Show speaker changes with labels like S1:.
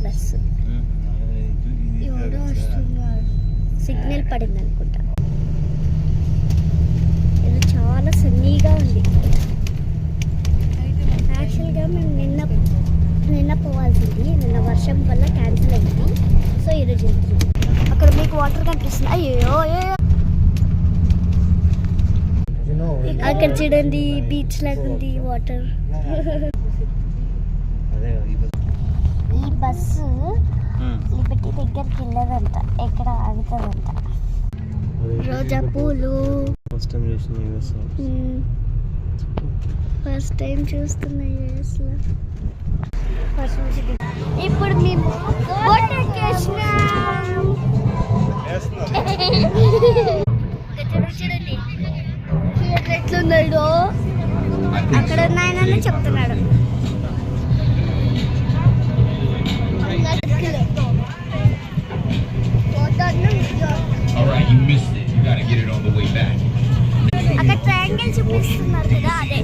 S1: Bus. ఎవరో వస్తున్నారు, signal పడింది అనుకుంటా. ఇది చాలా సన్నీగా ఉంది. యాక్చువల్గా మేము నిన్న పోవాల్సింది, నిన్న వర్షం వల్ల క్యాన్సిల్ అయింది. సో ఈరోజు వెళ్తున్నాం. అక్కడ మీకు వాటర్ కనిపిస్తుంది. అయ్యో అక్కడ చూడండి, బీచ్ లాగా ఉంది వాటర్. ఈ బస్సు లిబర్టీ దగ్గరికి వెళ్ళదంట, ఎక్కడ ఆగుతుందంట. రోజా పూలు ఫస్ట్ టైం చూస్తున్నా యూఎస్లో. ఇప్పుడు మేము చూడండి ఎట్లున్నాడు, అక్కడ ఉన్నాయని చెప్తున్నాడు. అక్కడ ట్రయాంగిల్ చూపిస్తున్నారు కదా, అదే